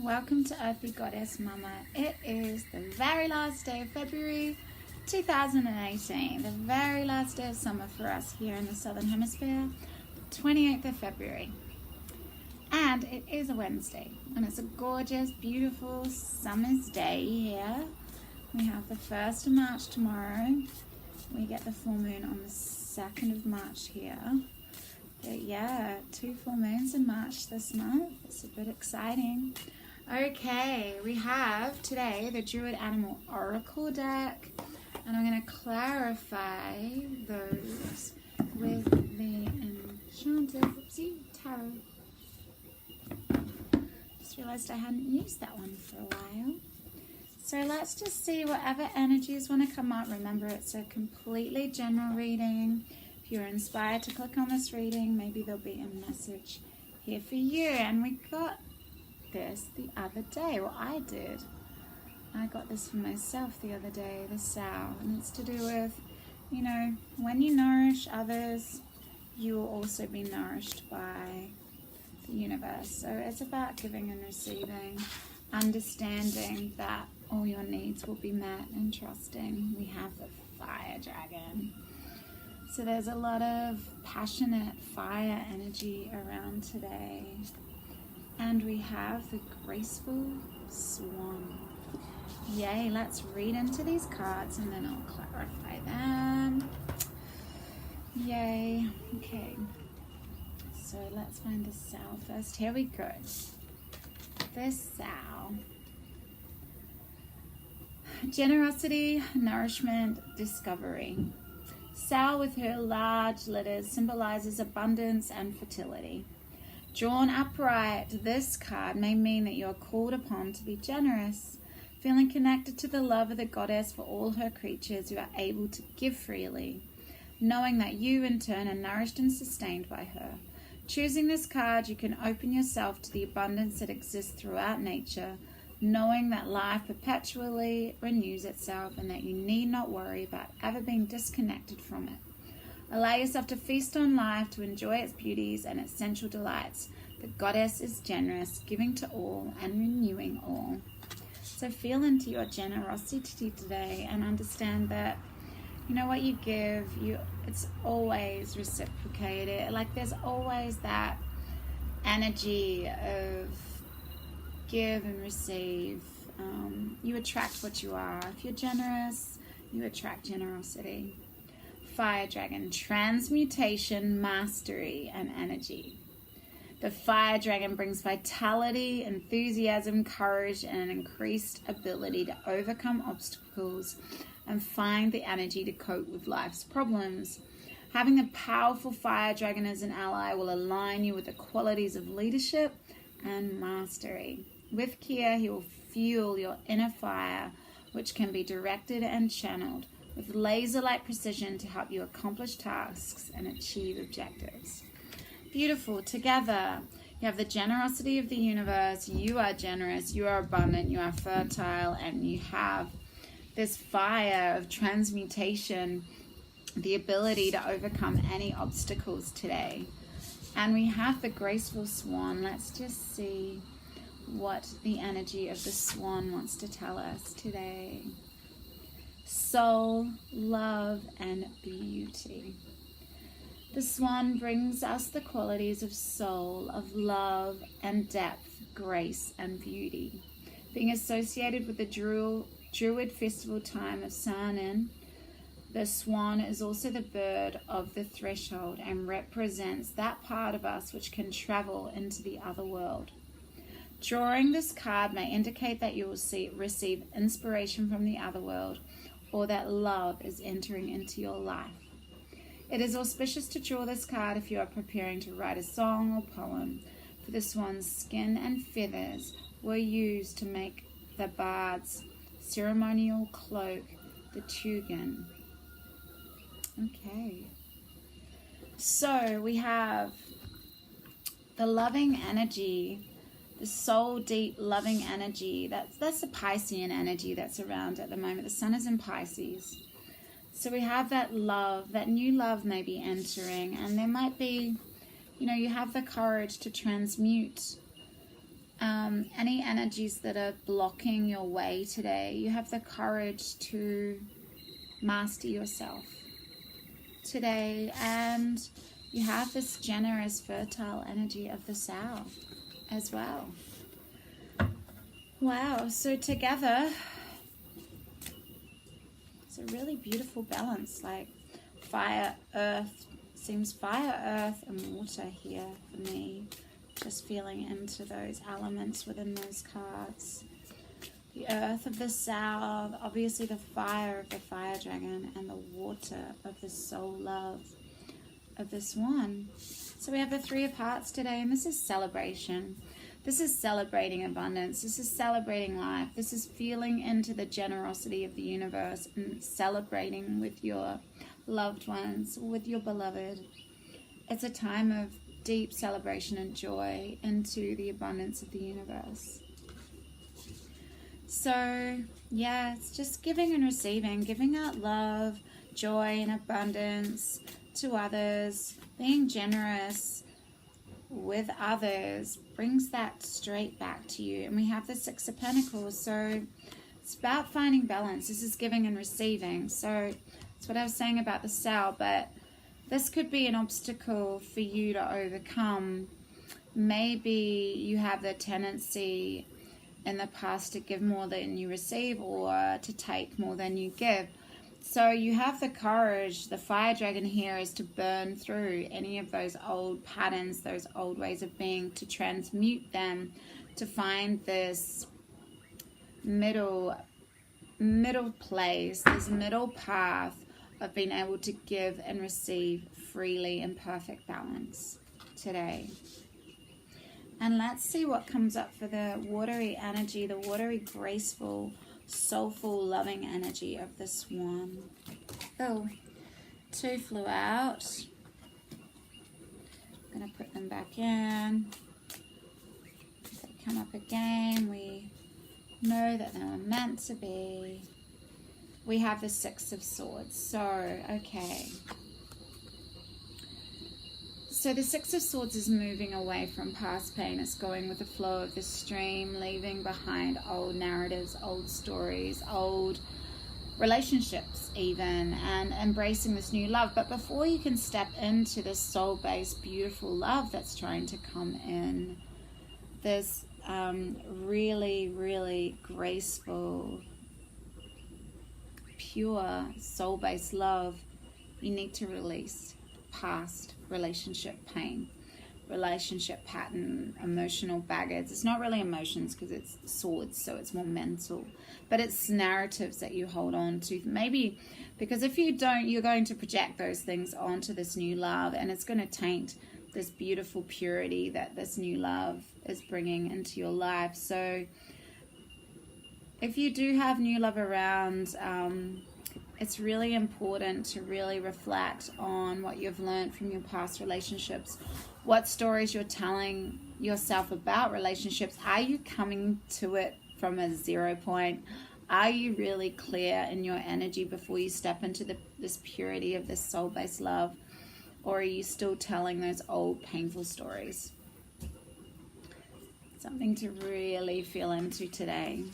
Welcome to Earthy Goddess Mama. It is the very last day of February 2018, the very last day of summer for us here in the Southern Hemisphere, the 28th of February. And it is a Wednesday, and it's a gorgeous, beautiful summer's day here. We have the 1st of March tomorrow. We get the full moon on the 2nd of March here. But yeah, 2 full moons in March this month. It's a bit exciting. Okay, we have today the Druid Animal Oracle deck, and I'm going to clarify those with the Enchanted Tarot. Just realized I hadn't used that one for a while. So let's just see whatever energies want to come up. Remember, it's a completely general reading. If you're inspired to click on this reading, maybe there'll be a message here for you. And we got this the other day, or I did. I got this for myself the other day, the Sow, and it's to do with, you know, when you nourish others, you will also be nourished by the universe. So it's about giving and receiving, understanding that all your needs will be met, and trusting. We have the Fire Dragon. So there's a lot of passionate fire energy around today. And we have the Graceful Swan. Yay, let's read into these cards and then I'll clarify them. Yay. Okay. So let's find the Sow first. Here we go. This Sow. Generosity, nourishment, discovery. Sow with her large letters symbolizes abundance and fertility. Drawn upright, this card may mean that you are called upon to be generous, feeling connected to the love of the goddess for all her creatures who are able to give freely, knowing that you in turn are nourished and sustained by her. Choosing this card, you can open yourself to the abundance that exists throughout nature, knowing that life perpetually renews itself and that you need not worry about ever being disconnected from it. Allow yourself to feast on life, to enjoy its beauties and its sensual delights. The goddess is generous, giving to all and renewing all. So feel into your generosity today and understand that, you know, what you give, it's always reciprocated. Like there's always that energy of give and receive. You attract what you are. If you're generous, you attract generosity. Fire Dragon, transmutation, mastery, and energy. The Fire Dragon brings vitality, enthusiasm, courage, and an increased ability to overcome obstacles and find the energy to cope with life's problems. Having a powerful Fire Dragon as an ally will align you with the qualities of leadership and mastery. With Kia, he will fuel your inner fire, which can be directed and channeled with laser-like precision to help you accomplish tasks and achieve objectives. Beautiful. Together, you have the generosity of the universe. You are generous, you are abundant, you are fertile, and you have this fire of transmutation, the ability to overcome any obstacles today. And we have the Graceful Swan. Let's just see what the energy of the Swan wants to tell us today. Soul, love, and beauty. The Swan brings us the qualities of soul, of love and depth, grace and beauty. Being associated with the Druid festival time of Sanin, the Swan is also the bird of the threshold and represents that part of us which can travel into the other world. Drawing this card may indicate that you will receive inspiration from the other world, or that love is entering into your life. It is auspicious to draw this card if you are preparing to write a song or poem, for the swan's skin and feathers were used to make the bard's ceremonial cloak, the tugan. Okay. So we have the loving energy, the soul deep loving energy. That's the Piscean energy that's around at the moment. The sun is in Pisces. So we have that love, that new love may be entering, and there might be, you know, you have the courage to transmute Any energies that are blocking your way today, you have the courage to master yourself today, and you have this generous, fertile energy of the Sow as well. Wow, so together it's a really beautiful balance, like fire, earth, seems fire, earth, and water here for me. Just feeling into those elements within those cards. The earth of the Sow, obviously the fire of the fire dragon, and the water of the soul love of the swan. So we have the Three of Hearts today, and this is celebration. This is celebrating abundance. This is celebrating life. This is feeling into the generosity of the universe and celebrating with your loved ones, with your beloved. It's a time of deep celebration and joy into the abundance of the universe. So yeah, it's just giving and receiving, giving out love, joy, and abundance to others. Being generous with others brings that straight back to you. And we have the Six of Pentacles, so it's about finding balance. This is giving and receiving. So that's what I was saying about the Sow, but this could be an obstacle for you to overcome. Maybe you have the tendency in the past to give more than you receive, or to take more than you give. So you have the courage. The fire dragon here is to burn through any of those old patterns, those old ways of being, to transmute them, to find this middle place, this middle path of being able to give and receive freely in perfect balance today. And let's see what comes up for the watery energy, the watery, graceful, soulful, loving energy of the swan. Oh, two flew out. I'm going to put them back in. If they come up again, we know that they were meant to be. We have the Six of Swords. So, okay. So the Six of Swords is moving away from past pain. It's going with the flow of the stream, leaving behind old narratives, old stories, old relationships even, and embracing this new love. But before you can step into this soul-based, beautiful love that's trying to come in, this really, really graceful, pure soul-based love, you need to release past relationship pain, relationship pattern, emotional baggage. It's not really emotions because it's swords, so it's more mental, but it's narratives that you hold on to, maybe because if you don't, you're going to project those things onto this new love, and it's going to taint this beautiful purity that this new love is bringing into your life. So if you do have new love around, it's really important to really reflect on what you've learned from your past relationships, what stories you're telling yourself about relationships. Are you coming to it from a 0 point? Are you really clear in your energy before you step into this purity of this soul-based love? Or are you still telling those old painful stories? Something to really feel into today.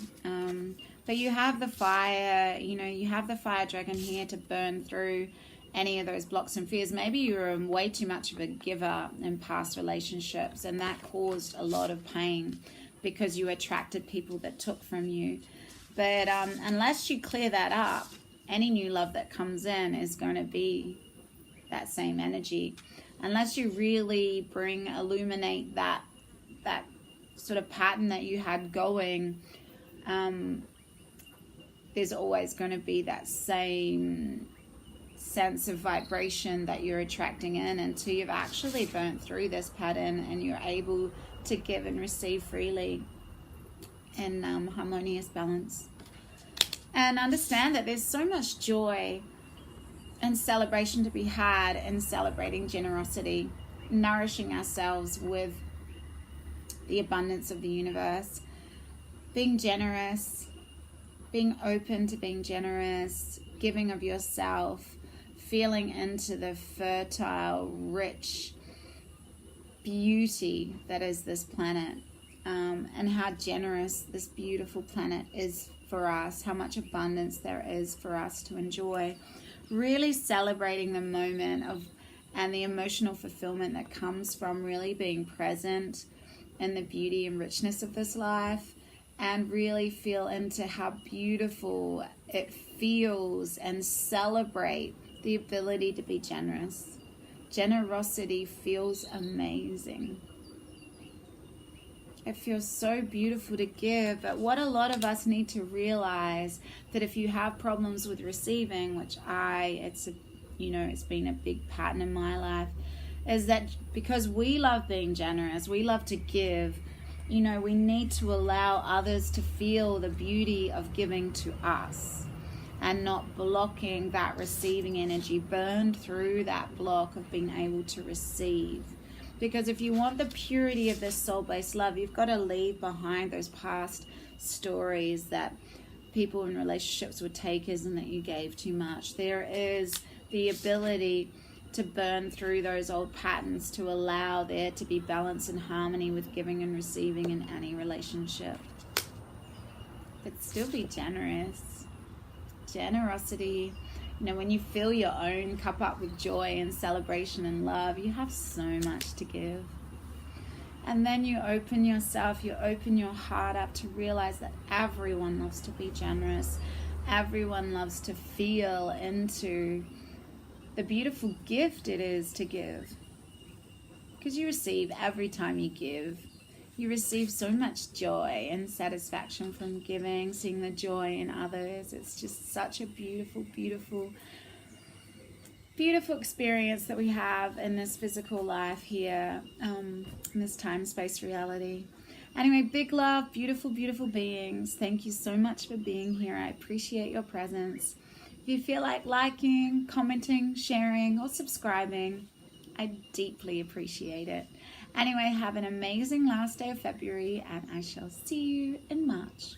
But you have the fire, you have the fire dragon here to burn through any of those blocks and fears. Maybe you were way too much of a giver in past relationships, and that caused a lot of pain because you attracted people that took from you. But unless you clear that up, any new love that comes in is going to be that same energy. Unless you really illuminate that sort of pattern that you had going, there's always going to be that same sense of vibration that you're attracting in until you've actually burnt through this pattern and you're able to give and receive freely in harmonious balance. And understand that there's so much joy and celebration to be had in celebrating generosity, nourishing ourselves with the abundance of the universe, being generous, being open to being generous, giving of yourself, feeling into the fertile, rich beauty that is this planet, and how generous this beautiful planet is for us, how much abundance there is for us to enjoy. Really celebrating the moment of and the emotional fulfillment that comes from really being present in the beauty and richness of this life, and really feel into how beautiful it feels and celebrate the ability to be generous. Generosity feels amazing. It feels so beautiful to give, but what a lot of us need to realize, that if you have problems with receiving, which it's been a big pattern in my life, is that because we love being generous, we love to give, we need to allow others to feel the beauty of giving to us and not blocking that receiving energy, burned through that block of being able to receive. Because if you want the purity of this soul-based love, you've got to leave behind those past stories that people in relationships were takers and that you gave too much. There is the ability to burn through those old patterns to allow there to be balance and harmony with giving and receiving in any relationship. But still be generous. Generosity. When you fill your own cup up with joy and celebration and love, you have so much to give. And then you open yourself, you open your heart up to realize that everyone loves to be generous. Everyone loves to feel into the beautiful gift it is to give. Because you receive every time you give. You receive so much joy and satisfaction from giving, seeing the joy in others. It's just such a beautiful, beautiful, beautiful experience that we have in this physical life here, in this time-space reality. Anyway, big love, beautiful, beautiful beings. Thank you so much for being here. I appreciate your presence. If you feel like liking, commenting, sharing, or subscribing, I deeply appreciate it. Anyway, have an amazing last day of February, and I shall see you in March.